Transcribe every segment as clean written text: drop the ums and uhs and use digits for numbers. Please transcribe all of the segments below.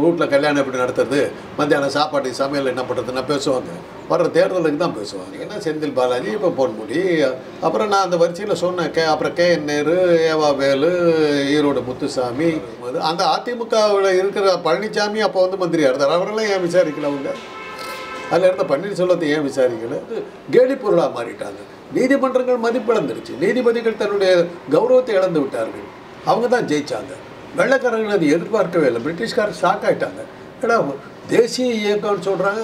வீட்டில் கல்யாணம் எப்படி நடத்துறது, மத்தியானம் சாப்பாட்டுக்கு சமையல் என்ன பண்ணுறதுன்னா பேசுவாங்க. வர்ற தேர்தலுக்கு தான் பேசுவாங்க. ஏன்னா செந்தில் பாலாஜி, இப்போ பொன்முடி, அப்புறம் நான் அந்த வரிசையில் சொன்னேன் அப்புறம் KN நேரு, ஏவா வேலு, ஈரோடு முத்துசாமி, அந்த அதிமுகவில் இருக்கிற பழனிசாமி அப்போ வந்து மந்திரியாக இருந்தார். அவரெல்லாம் ஏன் விசாரிக்கல அவங்க? அதில் இருந்த பன்னீர்செல்வத்தை ஏன் விசாரிக்கல? கேலி பொருளாக மாறிட்டாங்க. நீதிமன்றங்கள் மதிப்பிழந்துருச்சு. நீதிபதிகள் தன்னுடைய கௌரவத்தை இழந்து விட்டார்கள். அவங்க தான் ஜெயித்தாங்க. வெள்ளைக்காரர்கள் அதை எதிர்பார்க்கவே இல்லை. பிரிட்டிஷ்காரர் ஷாக் ஆகிட்டாங்க. ஏன்னா தேசிய இயக்கம்னு சொல்கிறாங்க.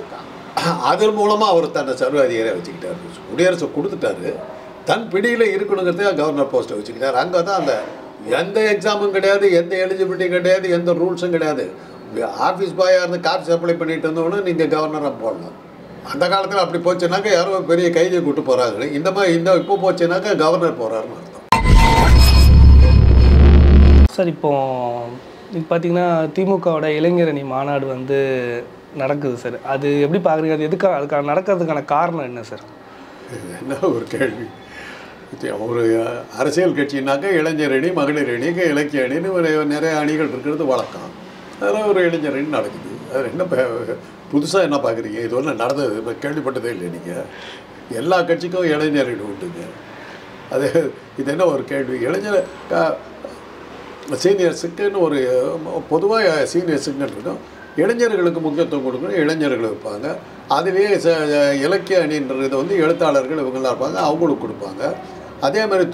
அதன் மூலமாக அவர் தன்னை சர்வாதிகாரியாக வச்சுக்கிட்டார். குடியரசு கொடுத்துட்டாரு, தன் பிடியில் இருக்கணுங்கிறதுக்காக கவர்னர் போஸ்ட்டை வச்சுக்கிட்டார். அங்கே தான் அந்த எந்த எக்ஸாமும் கிடையாது, எந்த எலிஜிபிலிட்டியும் கிடையாது, எந்த ரூல்ஸும் கிடையாது. ஆஃபீஸ் பாயாக இருந்து காஃபி சப்ளை பண்ணிட்டு இருந்தவொன்னே நீங்கள் கவர்னராக போடலாம். அந்த காலத்தில் அப்படி போச்சுனாக்கா யாரோ பெரிய கைதியை கூப்பிட்டு போகிறாங்க. இந்த மாதிரி இப்போ போச்சுனாக்கா கவர்னர் போகிறாருன்னு அர்த்தம். சார் இப்போ பார்த்தீங்கன்னா திமுகவோட இளைஞரணி மாநாடு வந்து நடக்குது சார். அது எப்படி பார்க்குறீங்க? அது எதுக்காக அதுக்கான நடக்கிறதுக்கான காரணம் என்ன சார்? என்ன ஒரு கேள்வி. ஒரு அரசியல் கட்சினாக்கா இளைஞர் அணி, மகளிர் அணி, இலக்கிய அணின்னு ஒரு நிறைய அணிகள் இருக்கிறது வழக்கம். அதெல்லாம் ஒரு இளைஞர் அணி நடக்குது. அது என்ன புதுசாக என்ன பார்க்குறீங்க? இது ஒன்றும் நடந்தது இப்போ கேள்விப்பட்டதே இல்லை. நீங்கள் எல்லா கட்சிக்கும் இளைஞர் அணி உண்டுங்க. அது இது என்ன ஒரு கேள்வி? இளைஞர் சீனியர்ஸுக்குன்னு ஒரு பொதுவாக சீனியர்ஸுக்குன்னு இருக்கும். இளைஞர்களுக்கு முக்கியத்துவம் கொடுக்கணும், இளைஞர்கள் வைப்பாங்க. அதுலேயே இலக்கிய அணின்றது வந்து எழுத்தாளர்கள் இவங்களாம் இருப்பாங்க, அவங்களுக்கு கொடுப்பாங்க. அதே மாதிரி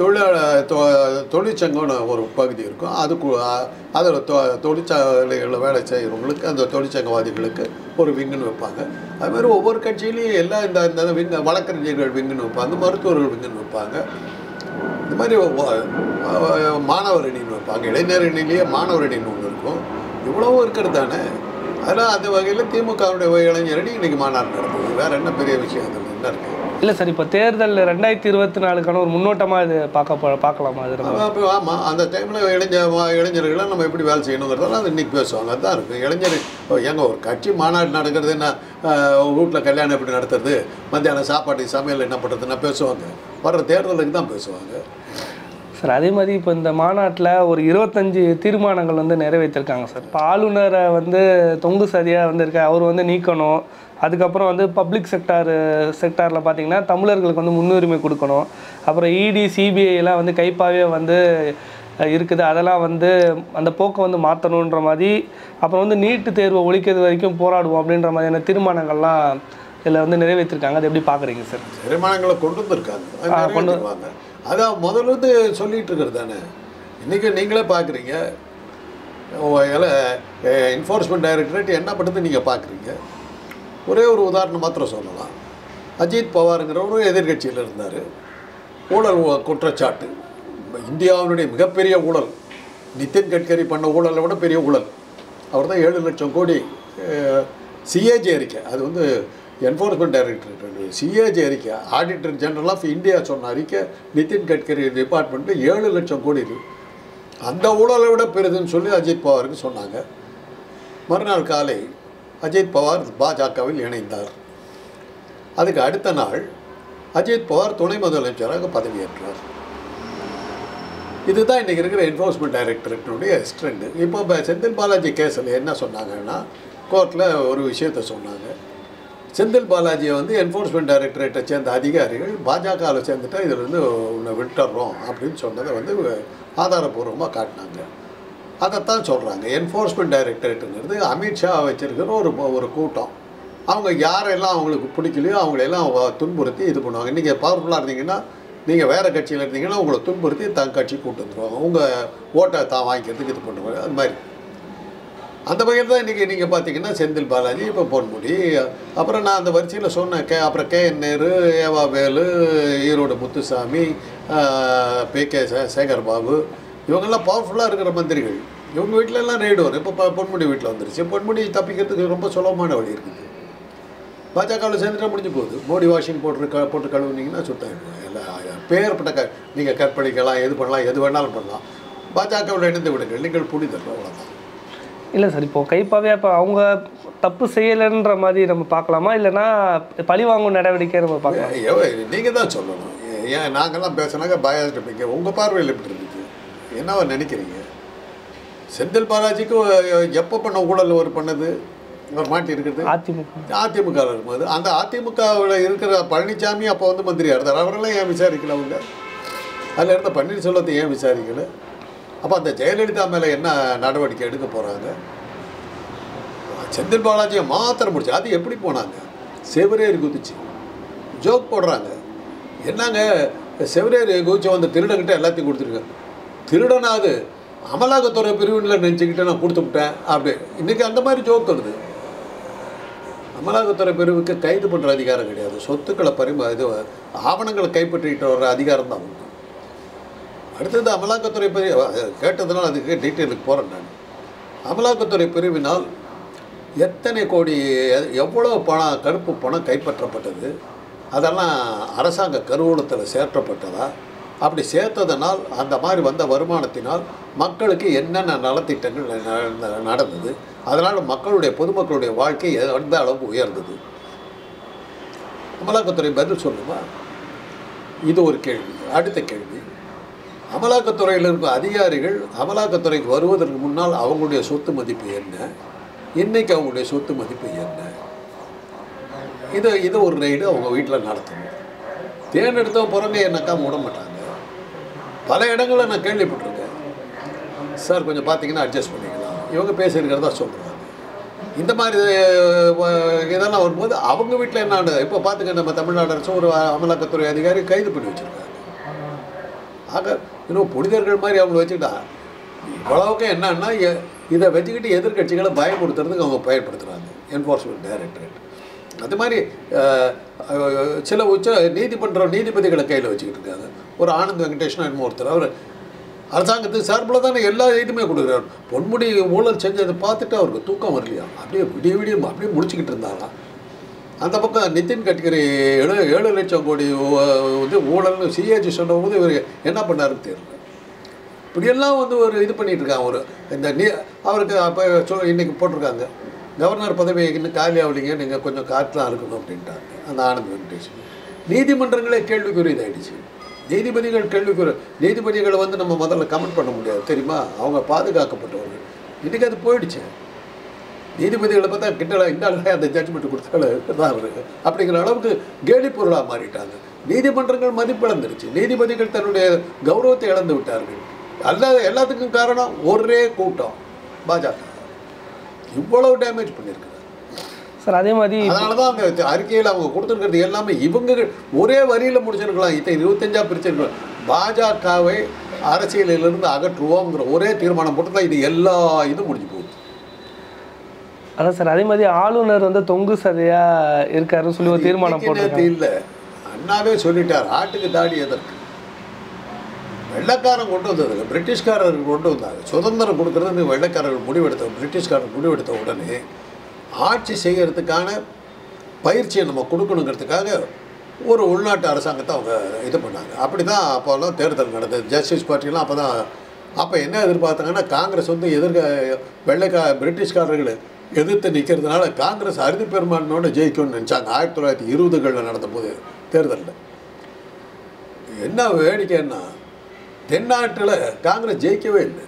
தொழிற்சங்கம்னு ஒரு பகுதி இருக்கும். அதில் தொழிற்சாலைகளில் வேலை செய்கிறவங்களுக்கு, அந்த தொழிற்சங்கவாதிகளுக்கு ஒரு விங்குன்னு வைப்பாங்க. அதுமாதிரி ஒவ்வொரு கட்சியிலையும் எல்லாம் இந்த விங்கு, வழக்கறிஞர்கள் விங்குன்னு வைப்பாங்க, மருத்துவர்கள் விங்குன்னு வைப்பாங்க. இந்த மாதிரி மாணவர் அணின்னு வைப்பாங்க. இளைஞர் அணிலேயே மாணவர் அணின்னு ஒன்று இருக்கும். இவ்வளவும் இருக்கிறது தானே. அதனால் அந்த வகையில் திமுகவுடைய இளைஞர் அணி இன்றைக்கி மாநாடு நடத்துது. வேறு என்ன பெரிய விஷயம் அதில் என்ன இருக்குது? இல்லை சார், இப்போ தேர்தல் 2024க்கான ஒரு முன்னோட்டமாக இது பார்க்கலாமா? அது ஆமாம். அந்த டைமில் இளைஞர்களை நம்ம எப்படி வேலை செய்யணுங்கிறதெல்லாம் அது இன்றைக்கி பேசுவாங்க. அதுதான் இருக்குது. இளைஞர் எங்கே ஒரு கட்சி மாநாடு நடக்கிறது, என்ன வீட்டில் கல்யாணம் எப்படி நடத்துறது, மத்தியானம் சாப்பாட்டுக்கு சமையல் என்ன பண்ணுறதுன்னா பேசுவாங்க. வர்ற தேர்தலுக்கு தான் பேசுவாங்க சார். அதே மாதிரி இப்போ இந்த மாநாட்டில் ஒரு 25 தீர்மானங்கள் வந்து நிறைவேற்றிருக்காங்க சார். இப்போ ஆளுநரை வந்து தொங்கு சதியாக வந்து அவர் வந்து நீக்கணும். அதுக்கப்புறம் வந்து பப்ளிக் செக்டாரில் பார்த்திங்கன்னா தமிழர்களுக்கு வந்து முன்னுரிமை கொடுக்கணும். அப்புறம் ED CBIலாம் வந்து கைப்பாவே வந்து இருக்குது, அதெல்லாம் வந்து அந்த போக்கை வந்து மாற்றணுன்ற மாதிரி. அப்புறம் வந்து நீட்டு தேர்வை ஒழிக்கிறது வரைக்கும் போராடுவோம் அப்படின்ற மாதிரியான தீர்மானங்கள்லாம் இதில் வந்து நிறைவேற்றிருக்காங்க. அது எப்படி பார்க்குறீங்க சார்? தீர்மானங்களை கொண்டு வந்திருக்காங்க, கொண்டு வருவாங்க. அதான் முதல்ல வந்து சொல்லிகிட்டு இருக்கிறது தானே. இன்றைக்கி நீங்களே பார்க்குறீங்க, என்ஃபோர்ஸ்மெண்ட் டைரக்டரேட் என்ன பண்ணுறது நீங்கள் பார்க்குறீங்க. ஒரே ஒரு உதாரணம் மாத்திரம் சொல்லலாம். அஜித் பவாருங்கிறவரும் எதிர்கட்சியில் இருந்தார். ஊழல் குற்றச்சாட்டு, இந்தியாவினுடைய மிகப்பெரிய ஊழல், நிதின் கட்கரி பண்ண ஊழலை விட பெரிய ஊழல். அவர் தான் 7 லட்சம் கோடி CAG அறிக்கை. அது வந்து என்ஃபோர்ஸ்மெண்ட் டைரக்டரேட் CAG அறிக்கை, ஆடிட்டர் ஜெனரல் ஆஃப் இந்தியா சொன்ன அறிக்கை, நிதின் கட்கரி டிபார்ட்மெண்ட்டு 7 லட்சம் கோடி இது. அந்த ஊழலை விட பெரிதுன்னு சொல்லி அஜித் பவாருக்கு சொன்னாங்க. மறுநாள் காலை அஜித் பவார் பாஜகவில் இணைந்தார். அதுக்கு அடுத்த நாள் அஜித் பவார் துணை முதலமைச்சராக பதவியேற்றார். இதுதான் இன்றைக்கி இருக்கிற என்ஃபோர்ஸ்மெண்ட் டைரக்டரேட்டினுடைய ஸ்ட்ரெண்ட். இப்போ செந்தில் பாலாஜி கேஸில் என்ன சொன்னாங்கன்னா, கோர்ட்டில் ஒரு விஷயத்தை சொன்னாங்க. செந்தில் பாலாஜியை வந்து என்ஃபோர்ஸ்மெண்ட் டைரக்டரேட்டை சேர்ந்த அதிகாரிகள் பாஜகவில் சேர்ந்துட்டா இதில் வந்து ஒன்று விட்டுறோம் அப்படின்னு சொன்னதை வந்து ஆதாரபூர்வமாக காட்டினாங்க. அதைத்தான் சொல்கிறாங்க. என்ஃபோர்ஸ்மெண்ட் டைரக்டரேட்டுங்கிறது அமித்ஷா வச்சுருக்கிற ஒரு கூட்டம். அவங்க யாரெல்லாம் அவங்களுக்கு பிடிக்கலையோ அவங்களெல்லாம் துன்புறுத்தி இது பண்ணுவாங்க. நீங்கள் பவர்ஃபுல்லாக இருந்தீங்கன்னா, நீங்கள் வேறு கட்சியில் இருந்தீங்கன்னா உங்களை துன்புறுத்தி தன் கட்சி கூட்டு வந்துடுவாங்க. உங்கள் ஓட்டை தான் வாங்கிக்கிறதுக்கு இது பண்ணுவாங்க. அது மாதிரி அந்த வகையில் தான் இன்றைக்கி நீங்கள் பார்த்தீங்கன்னா செந்தில் பாலாஜி, இப்போ பொன்முடி, அப்புறம் நான் அந்த வரிசையில் சொன்னேன் அப்புறம் KN நேரு, ஏவா வேலு, ஈரோடு முத்துசாமி, PK சேகர் பாபு, இவங்கெல்லாம் பவர்ஃபுல்லாக இருக்கிற மந்திரிகள். இவங்க வீட்டிலலாம் ரெய்டு வரும். இப்போ பொன்முடி வீட்டில் வந்துருச்சு. பொன்முடி தப்பிக்கிறதுக்கு ரொம்ப சுலபமான வழி இருக்குது. பாஜகவில் சேர்ந்துட்டா முடிஞ்சு போகுது. மோடி வாஷிங் போட்டு கழுவுனீங்கன்னா சுத்தம். எல்லாம் பேர்பட்ட நீங்கள் கற்பழிக்கலாம், எது பண்ணலாம், எது வேணாலும் பண்ணலாம். பாஜகவில் இணைந்து விடுங்கள், நீங்கள் புனிதர்கள், அவ்வளோதான். இல்லை சார், இப்போது கைப்பாவே இப்போ அவங்க தப்பு செய்யலைன்ற மாதிரி நம்ம பார்க்கலாமா, இல்லைன்னா பழி வாங்கும் நடவடிக்கை நம்ம பார்க்கலாம்? நீங்கள் தான் சொல்லணும். ஏன் நாங்கள்லாம் பேசுனாக்க பயாஸ்ட் இருப்பீங்க. உங்கள் பார்வையில் எப்படி இருந்துச்சு, என்னவா நினைக்கிறீங்க? செந்தில் பாலாஜிக்கும் எப்போ பண்ண ஊழல் ஒரு பண்ணது அவர் மாட்டி இருக்குது அதிமுக இருக்கும்போது அந்த அதிமுகவில் இருக்கிற பழனிசாமி அப்போ வந்து மந்திரியாக இருந்தார். அவரெல்லாம் ஏன் விசாரிக்கல அவங்க? அதில் இருந்த பன்னீர்செல்வத்தை ஏன் விசாரிக்கல? அப்போ அந்த ஜெயலலிதா மேலே என்ன நடவடிக்கை எடுக்க போகிறாங்க? செந்தில் பாலாஜியை மாத்திரம் முடிச்சு அது எப்படி போனாங்க? செவரேறி குதிச்சு ஜோக் போடுறாங்க. என்னங்க செவரேறி குதிச்சு வந்து திருடங்கிட்ட எல்லாத்தையும் கொடுத்துருக்கேன். திருடனாவது அமலாக்கத்துறை பிரிவினில் நினச்சிக்கிட்டு நான் கொடுத்து விட்டேன் அப்படி. இன்றைக்கி அந்த மாதிரி ஜோக் வருது. அமலாக்கத்துறை பிரிவுக்கு கைது பண்ணுற அதிகாரம் கிடையாது. சொத்துக்களை இது ஆவணங்களை கைப்பற்றிட்டு வர்ற அதிகாரம் தான் உண்டு. அடுத்தது அமலாக்கத்துறை பிரிவு கேட்டதுனால அதுக்கு டீட்டெயிலுக்கு போகிறேன் நான். அமலாக்கத்துறை பிரிவினால் எத்தனை கோடி எவ்வளோ பணம் கருப்பு பணம் கைப்பற்றப்பட்டது, அதெல்லாம் அரசாங்க கருவூலத்தில் சேர்க்கப்பட்டதா, அப்படி சேர்த்ததனால் அந்த மாதிரி வந்த வருமானத்தினால் மக்களுக்கு என்னென்ன நலத்திட்டங்கள் நடந்தது, அதனால் மக்களுடைய பொதுமக்களுடைய வாழ்க்கை எந்த அளவுக்கு உயர்ந்தது, அமலாக்கத்துறை பதில் சொல்லுமா? இது ஒரு கேள்வி. அடுத்த கேள்வி, அமலாக்கத்துறையில் இருக்கும் அதிகாரிகள் அமலாக்கத்துறைக்கு வருவதற்கு முன்னால் அவங்களுடைய சொத்து மதிப்பு என்ன, இன்றைக்கி அவங்களுடைய சொத்து மதிப்பு என்ன? இது ஒரு ரைடு அவங்க வீட்டில் நடத்தணும். தேர்ந்தெடுத்தவங்க பிறங்க என்னக்கா விட மாட்டாங்க. பல இடங்களில் நான் கேள்விப்பட்டிருக்கேன். சார் கொஞ்சம் பார்த்தீங்கன்னா அட்ஜஸ்ட் பண்ணிக்கலாம், இவங்க பேசியிருக்கிறதா சொல்கிறாங்க. இந்த மாதிரி இதெல்லாம் வரும்போது அவங்க வீட்டில் என்ன ஆனது? இப்போ பார்த்துக்க, நம்ம தமிழ்நாடு அரசு ஒரு அமலாக்கத்துறை அதிகாரி கைது பண்ணி வச்சுருக்காங்க. ஆக இன்னும் புனிதர்கள் மாதிரி அவங்கள வச்சுக்கிட்டா இவ்வளவுக்கு என்னன்னா இதை வச்சுக்கிட்டு எதிர்கட்சிகளை பயமுறுத்துறதுக்கு அவங்க பயன்படுத்துகிறாங்க என்ஃபோர்ஸ்மெண்ட் டைரக்டரேட். அது மாதிரி சில நீதிபதிகளை கையில் வச்சுக்கிட்டு இருக்காங்க. ஒரு ஆனந்த் வெங்கடேஷன் என்னமோ ஒருத்தர், அவர் அரசாங்கத்துக்கு சார்பில் தானே எல்லா இதுவுமே கொடுக்குறாரு. பொன்முடி ஊழல் செஞ்சதை பார்த்துட்டு அவருக்கு தூக்கம் வரலையா, அப்படியே விடிய அப்படியே முடிச்சுக்கிட்டு இருந்தாராம். அந்த பக்கம் நிதின் கட்கரி 7 லட்சம் கோடி வந்து ஊழல்னு சிஏஜி சொன்னபோது இவர் என்ன பண்ணாருன்னு தெரியல. இப்படியெல்லாம் வந்து ஒரு இது பண்ணிகிட்டு இருக்காங்க. ஒரு இந்த அவருக்கு அப்போ இன்றைக்கி போட்டிருக்காங்க, கவர்னர் பதவி இன்னும் காலி ஆகலிங்க, நீங்கள் கொஞ்சம் காற்றுலாம் இருக்கணும் அப்படின்ட்டாங்க அந்த ஆனந்த் வெங்கடேஷன். நீதிமன்றங்களே கேள்விக்குறி இதாகிடுச்சு. நீதிபதிகளை வந்து நம்ம முதல்ல கமெண்ட் பண்ண முடியாது தெரியுமா, அவங்க பாதுகாக்கப்பட்டவர்கள். இன்றைக்கி அது போயிடுச்சு. நீதிபதிகளை பார்த்தா கிட்ட இந்த அளவுக்கு அந்த ஜட்ஜ்மெண்ட் கொடுத்தாலும் அப்படிங்கிற அளவுக்கு கேலி பொருளாக மாறிட்டாங்க. நீதிமன்றங்கள் மதிப்பிழந்துருச்சு. நீதிபதிகள் தன்னுடைய கௌரவத்தை இழந்து விட்டார்கள். எல்லாத்துக்கும் காரணம் ஒரே கூட்டம் பாஜக இவ்வளவு டேமேஜ் பண்ணியிருக்கிறார் சார். அதே மாதிரி அதனால தான் அந்த அறிக்கையில் அவங்க கொடுத்துருக்கிறது எல்லாமே இவங்க ஒரே வரியில் முடிச்சிருக்கலாம். 25 பிரிச்சிருக்கலாம். பாஜகவை அரசியலிலிருந்து அகற்றுவோங்கிற ஒரே தீர்மானம் போட்டு தான் இது எல்லா இதுவும் முடிஞ்சு போகுது. அதான் சார், அதே மாதிரி ஆளுநர் வந்து தொங்கு சதையாக இருக்காருன்னு சொல்லி ஒரு தீர்மானம் போட்டு இல்லை, அண்ணாவே சொல்லிட்டார். ஆட்டுக்கு தாடி எதற்கு? வெள்ளைக்காரன் கொண்டு வந்தது, பிரிட்டிஷ்காரர்கள் கொண்டு வந்தாங்க. சுதந்திரம் கொடுக்குறது வெள்ளைக்காரர்கள் பிரிட்டிஷ்காரர்கள் முடிவெடுத்த உடனே ஆட்சி செய்கிறதுக்கான பயிற்சியை நம்ம கொடுக்கணுங்கிறதுக்காக ஒரு உள்நாட்டு அரசாங்கத்தை அவங்க இது பண்ணாங்க. அப்படி தான் அப்போல்லாம் தேர்தல் நடந்தது. ஜஸ்டிஸ் பார்ட்டிலாம் அப்போ என்ன எதிர்பார்த்தாங்கன்னா, காங்கிரஸ் வந்து பிரிட்டிஷ்காரர்களை எதிர்த்து நிற்கிறதுனால காங்கிரஸ் அறுதி பெரும்பான்மையோடு ஜெயிக்கும்னு நினச்சாங்க. 1920களில் நடந்த போது தேர்தலில் என்ன வேடிக்கைன்னா, தென்னாட்டில் காங்கிரஸ் ஜெயிக்கவே இல்லை.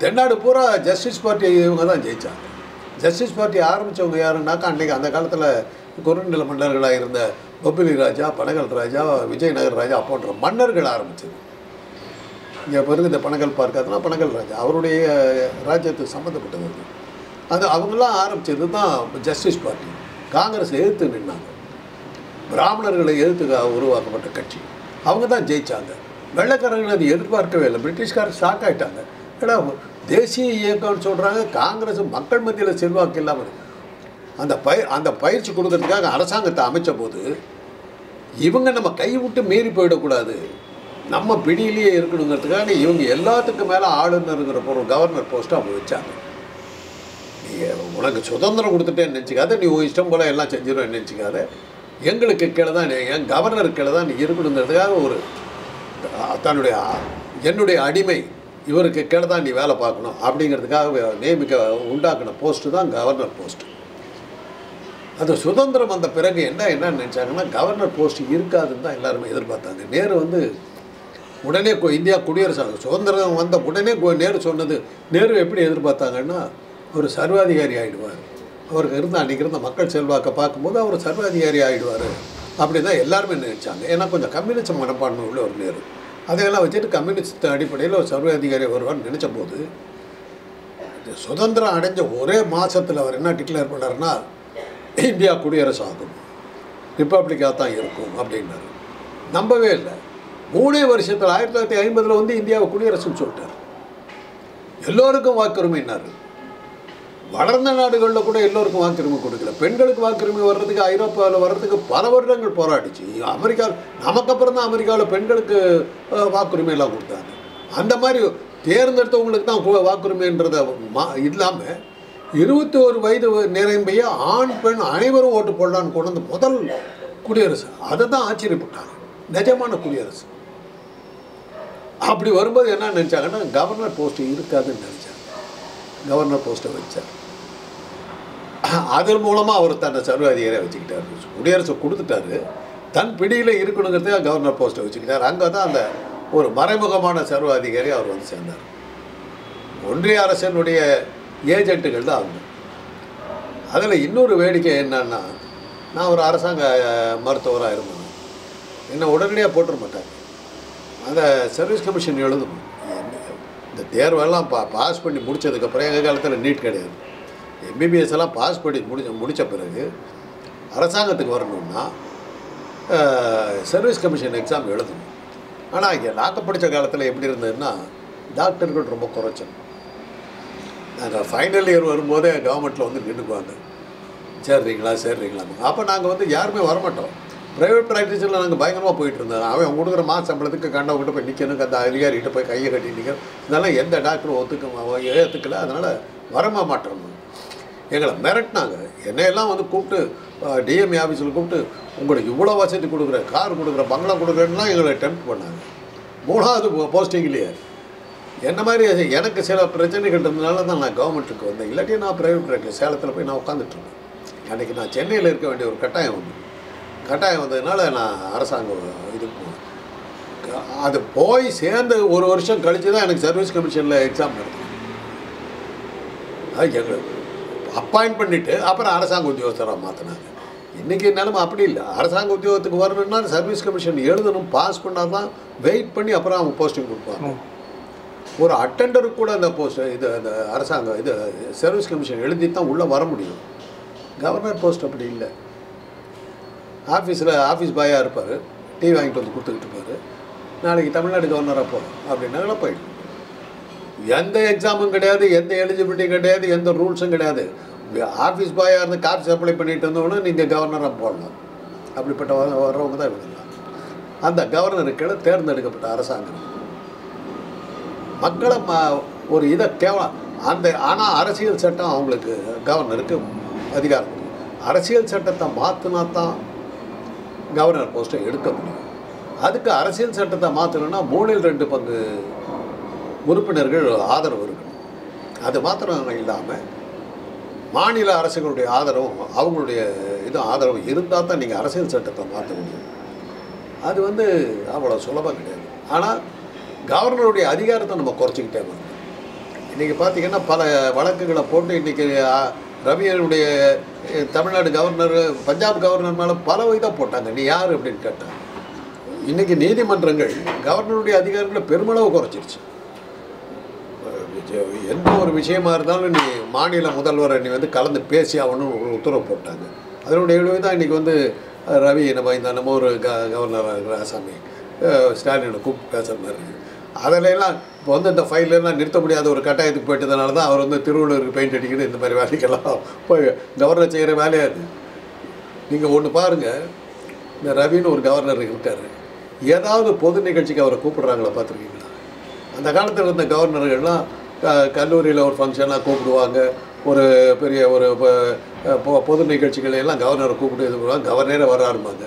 தென்னாடு பூரா ஜஸ்டிஸ் பார்ட்டி இவங்க தான் ஜெயித்தாங்க. ஜஸ்டிஸ் பார்ட்டி ஆரம்பித்தவங்க யாருன்னாக்கா, அன்றைக்கி அந்த காலத்தில் குறுநில மன்னர்களாக இருந்த பொப்பிலி ராஜா, பனகல் ராஜா, விஜயநகர் ராஜா போன்ற மன்னர்கள் ஆரம்பித்தது. இங்கே பிறகு இந்த பனகல் பார்க்காதுன்னா பனகல் ராஜா அவருடைய ராஜ்யத்துக்கு சம்மந்தப்பட்டது. அது அவங்களாம் ஆரம்பித்தது தான் ஜஸ்டிஸ் பார்ட்டி. காங்கிரஸ் எதிர்த்து நின்னாங்க. பிராமணர்களை எதிர்த்து உருவாக்கப்பட்ட கட்சி. அவங்க தான் ஜெயித்தாங்க. வெள்ளைக்காரர்கள் அது எதிர்பார்க்கவே இல்லை. பிரிட்டிஷ்காரர் ஷாக் ஆகிட்டாங்க. ஏன்னா தேசிய இயக்கம்னு சொல்கிறாங்க, காங்கிரஸ் மக்கள் மத்தியில் செல்வாக்கு இல்லாமல் அந்த பயிற்சி கொடுக்கறதுக்காக அரசாங்கத்தை அமைச்ச போது இவங்க நம்ம கை விட்டு மீறி போயிடக்கூடாது, நம்ம பிடியிலேயே இருக்கணுங்கிறதுக்காக இவங்க எல்லாத்துக்கும் மேலே ஆளுநருங்கிற கவர்னர் போஸ்ட்டை அவங்க வச்சாங்க. நீ உனக்கு சுதந்திரம் கொடுத்துட்டேன்னு நினச்சிக்காத, நீ இஷ்டம் போல் எல்லாம் செஞ்சிடும் நினச்சிக்காத, எங்களுக்கு கீழே தான் என் கவர்னருக்கு கீழே தான் நீ இருக்கணுங்கிறதுக்காக ஒரு என்னுடைய அடிமை இவருக்கு கீழே தான் நீ வேலை பார்க்கணும் அப்படிங்கிறதுக்காக உண்டாக்கின போஸ்ட்டு தான் கவர்னர் போஸ்ட்டு. அந்த சுதந்திரம் வந்த பிறகு என்ன நினச்சாங்கன்னா, கவர்னர் போஸ்ட் இருக்காதுன்னு தான் எல்லாருமே எதிர்பார்த்தாங்க. நேரு வந்து உடனே இந்தியா குடியரசாக சுதந்திரம் வந்த உடனே நேரு சொன்னது, நேரு எப்படி எதிர்பார்த்தாங்கன்னா ஒரு சர்வாதிகாரி ஆகிடுவார், அவருக்கு அன்றைக்கி இருந்த மக்கள் செல்வாக்கை பார்க்கும்போது அவர் சர்வாதிகாரி ஆகிடுவார் அப்படி தான் எல்லாருமே நினைச்சாங்க. ஏன்னா கொஞ்சம் கம்யூனிஸ்ட் மனப்பான்மை உள்ள ஒரு நேரு. அதையெல்லாம் வச்சுட்டு கம்யூனிஸ்ட் அடிப்படையில் ஒரு சர்வாதிகாரி வருவார்னு நினச்ச போது சுதந்திரம் அடைஞ்ச ஒரே மாதத்தில் அவர் என்ன டிக்ளேர் பண்ணார்னா இந்தியா குடியரசு ஆகும், ரிப்பப்ளிக்காக தான் இருக்கும் அப்படின்னாரு. நம்பவே இல்லை. 3 வருஷத்தில் 1950 வந்து இந்தியாவை குடியரசுன்னு சொல்லிட்டார். எல்லோருக்கும் வாக்குரிமைன்னார். வளர்ந்த நாடுகளில் கூட எல்லோருக்கும் வாக்குரிமை கொடுக்கல. பெண்களுக்கு வாக்குரிமை வர்றதுக்கு ஐரோப்பாவில் வர்றதுக்கு பல வருடங்கள் போராடிச்சு. அமெரிக்கா நமக்கு அப்புறம் தான் அமெரிக்காவில் பெண்களுக்கு வாக்குரிமையெல்லாம் கொடுத்தாங்க. அந்த மாதிரி தேர்ந்தெடுத்தவங்களுக்கு தான் வாக்குரிமைன்றதை இல்லாமல் 21 வயது நிரம்பிய ஆண் பெண் அனைவரும் ஓட்டு போடலான்னு கொண்டு வந்து முதல் குடியரசு. அதை தான் ஆச்சரியப்பட்டாங்க, நிஜமான குடியரசு. அப்படி வரும்போது என்ன நினச்சாங்கன்னா கவர்னர் போஸ்ட் இருக்காதுன்னு நினச்சாங்க. கவர்னர் போஸ்ட்டை வச்சார். அதன் மூலமாக அவர் தன்னை சர்வாதிகாரியாக வச்சுக்கிட்டார். குடியரசு கொடுத்துட்டாரு, தன் பிடியில் இருக்கணுங்கிறதுக்காக கவர்னர் போஸ்ட்டை வச்சுக்கிட்டார். அங்கே தான் அந்த ஒரு மறைமுகமான சர்வாதிகாரி அவர் வந்து சேர்ந்தார். ஒன்றிய அரசனுடைய ஏஜென்ட்டுகள் தான் அவங்க. அதில் இன்னொரு வேடிக்கை என்னன்னா, நான் ஒரு அரசாங்க மருத்துவராக இருந்தேன். என்னை உடனடியாக போட்டுற மாட்டாங்க. அந்த சர்வீஸ் கமிஷன் எழுதணும். இந்த தேர்வெல்லாம் பாஸ் பண்ணி முடித்ததுக்கப்புறம் எங்கள் காலத்தில் நீட் கிடையாது. எம்பிபிஎஸ் எல்லாம் பாஸ் பண்ணி முடித்த பிறகு அரசாங்கத்துக்கு வரணும்னா சர்வீஸ் கமிஷன் எக்ஸாம் எழுதணும். ஆனால் இங்கே நாங்கள் படித்த காலத்தில் எப்படி இருந்ததுன்னா டாக்டர்கள் ரொம்ப குறைச்சோம். நாங்கள் ஃபைனல் இயர் வரும்போதே கவர்மெண்ட்டில் வந்து நின்றுக்குவாங்க, சேர்றீங்களா. அப்போ நாங்கள் வந்து யாருமே வரமாட்டோம். ப்ரைவேட் ப்ராக்டிஸில் நாங்கள் பயங்கரமாக போயிட்டு இருந்தோம். அவன் கொடுக்குற மாத சம்பளத்துக்கு கண்டவங்கிட்ட போய் நிற்கணும், அந்த அதிகாரிகிட்ட போய் கையை கட்டி நிற்கணும். இதெல்லாம் எந்த டாக்டரும் ஏற்றுக்கல. அதனால் வரமா மாட்டோம். எங்களை மிரட்டினாங்க. என்னையெல்லாம் வந்து கூப்பிட்டு டிஎம்ஏ ஆஃபீஸில் கூப்பிட்டு உங்களுக்கு இவ்வளோ வசதி கொடுக்குறேன், கார் கொடுக்குறேன், பங்களா கொடுக்குறேன்லாம் எங்களை டெம்ப்ட் பண்ணாங்க. 3வது போஸ்டிங்லேயே என்ன மாதிரி எனக்கு சில பிரச்சனைகள் இருந்ததுனால தான் நான் கவர்மெண்ட்டுக்கு வந்தேன். இல்லாட்டி நான் ப்ரைவேட் ப்ராக்டிஸ் சேலத்தில் போய் நான் உட்காந்துட்ருக்கேன். அன்றைக்கி நான் சென்னையில் இருக்க வேண்டிய ஒரு கட்டாயம் வந்ததுனால நான் அரசாங்கம் இதுக்கு போனேன். அது போய் சேர்ந்து 1 வருஷம் கழித்து தான் எனக்கு சர்வீஸ் கமிஷனில் எக்ஸாம் நடந்தது. எங்களுக்கு அப்பாயிண்ட் பண்ணிவிட்டு அப்புறம் அரசாங்க உத்தியோகத்தராக மாற்றினாங்க. இன்றைக்கி நிலமை அப்படி இல்லை. அரசாங்க உத்தியோகத்துக்கு வரணும்னா சர்வீஸ் கமிஷன் எழுதணும், பாஸ் பண்ணால் தான் வெயிட் பண்ணி அப்புறம் அவங்க போஸ்டிங் கொடுப்பாங்க. ஒரு அட்டெண்டருக்கு கூட அந்த அந்த அரசாங்கம் சர்வீஸ் கமிஷன் எழுதி தான் உள்ளே வர முடியும். கவர்னர் போஸ்ட் அப்படி இல்லை. ஆஃபீஸ் பாயாக இருப்பார், டீ வாங்கிட்டு வந்து கொடுத்துக்கிட்டு இருப்பார். நாளைக்கு தமிழ்நாடு கவர்னராக போகிறோம் அப்படின்னா போயிடும். எந்த எக்ஸாமும் கிடையாது, எந்த எலிஜிபிலிட்டியும் கிடையாது, எந்த ரூல்ஸும் கிடையாது. ஆஃபீஸ் பாயாக இருந்து கார் சப்ளை பண்ணிட்டு இருந்தவொன்னே நீங்கள் கவர்னராக போடலாம். அப்படிப்பட்ட வர்றவங்க தான் இவங்கெல்லாம். அந்த கவர்னருக்கு தேர்ந்தெடுக்கப்பட்ட அரசாங்கம் மக்களை ஒரு இதை கேவலம் ஆனால் அரசியல் சட்டம் அவங்களுக்கு கவர்னருக்கு அதிகாரம். அரசியல் சட்டத்தை மாற்றினா தான் கவர்னர் போஸ்ட்டை எடுக்க முடியும். அதுக்கு அரசியல் சட்டத்தை மாற்றணும்னா 3/2 பங்கு உறுப்பினர்கள் ஆதரவு இருக்கணும். அது மாத்திரம் இல்லாமல் மாநில அரசுகளுடைய ஆதரவும் அவங்களுடைய ஆதரவு இருந்தால் தான் நீங்கள் அரசியல் சட்டத்தை மாற்ற முடியும். அது வந்து அவ்வளோ சுலபம் கிடையாது. ஆனால் கவர்னருடைய அதிகாரத்தை நம்ம குறைச்சிக்கிட்டே வரணும். இன்றைக்கி பார்த்திங்கன்னா பல வழக்குகளை போட்டு இன்றைக்கி ரவியனுடைய தமிழ்நாடு கவர்னர் பஞ்சாப் கவர்னர் மேலே பல இதாக போட்டாங்க. நீ யார் அப்படின்னு கேட்டாங்க. இன்றைக்கி நீதிமன்றங்கள் கவர்னருடைய அதிகாரங்களை பெருமளவு குறைச்சிருச்சு. எந்த ஒரு விஷயமா இருந்தாலும் நீ மாநில முதல்வரை நீ வந்து கலந்து பேசி ஆகணும்னு ஒரு உத்தரவு போட்டாங்க. அதனுடைய விளைவு தான் இன்றைக்கி வந்து ரவி நம்ம ஒரு கவர்னராக இருக்கிற ஆசாமி ஸ்டாலினை கூப்பிட்டு பேசுகிற மாதிரி இருக்குது. அதிலெல்லாம் இப்போ வந்து இந்த ஃபைலெல்லாம் நிறுத்த முடியாத ஒரு கட்டாயத்துக்கு போயிட்டதுனால தான் அவர் வந்து திருவள்ளூருக்கு பெயிண்ட் அடிக்கணும், இந்த மாதிரி வேலைக்கெல்லாம் போய் கவர்னர் செய்கிற வேலையாது. நீங்கள் ஒன்று பாருங்கள், இந்த ரவின்னு ஒரு கவர்னர் இருக்கார். ஏதாவது பொது நிகழ்ச்சிக்கு அவரை கூப்பிடுறாங்களா பார்த்துருக்கீங்களா? அந்த காலத்தில் இருந்த கவர்னர்கள்லாம் கல்லூரியில் ஒரு ஃபங்க்ஷனாக கூப்பிடுவாங்க, ஒரு பெரிய ஒரு பொது நிகழ்ச்சிகளை எல்லாம் கவர்னரை கூப்பிட்டு இது பண்ணுவாங்க, கவர்னரே வராருமாங்க.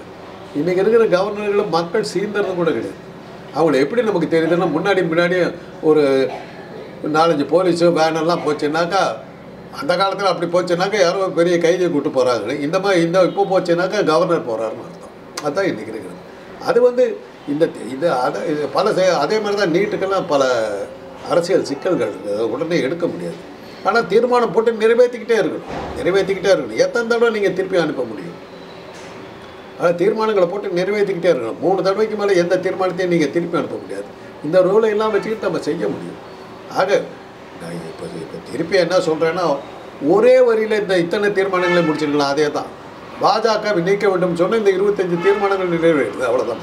இன்றைக்கி இருக்கிற கவர்னர்களும் மக்கள் சீர்ந்தது கூட கிடையாது. அவங்கள எப்படி நமக்கு தெரியுதுன்னா, முன்னாடியே ஒரு 4-5 போலீஸு வேனெல்லாம் போச்சுன்னாக்கா, அந்த காலத்தில் அப்படி போச்சுன்னாக்கா யாரோ பெரிய கைதியை கூப்பிட்டு போகிறாங்க. இந்த இப்போ போச்சுன்னாக்கா கவர்னர் போகிறாருன்னு அர்த்தம். அதுதான் இன்றைக்கி இருக்கிறது. அது வந்து இது பல அதே மாதிரி தான் நீட்டுக்கெல்லாம் பல அரசியல் சிக்கல்கள் இருக்குது, அதை உடனே எடுக்க முடியாது. ஆனால் தீர்மானம் போட்டு நிறைவேற்றிக்கிட்டே இருக்கணும். எத்தனை தடவை நீங்கள் திருப்பி அனுப்ப முடியும்? அதாவது தீர்மானங்களை போட்டு நிறைவேற்றிக்கிட்டே இருக்கணும். 3 தடவைக்கு மேலே எந்த தீர்மானத்தையும் நீங்கள் திருப்பி அனுப்ப முடியாது. இந்த ரூலை எல்லாம் வச்சுக்கிட்டு நம்ம செய்ய முடியும். ஆக நான் இப்போ திருப்பி என்ன சொல்கிறேன்னா, ஒரே வரியில் இத்தனை தீர்மானங்களை முடிச்சிருக்கலாம். அதே தான் பாஜகவை நீக்க வேண்டும் சொன்னால் இந்த 25 தீர்மானங்கள் நிறைவேறுது, அவ்வளோதான்.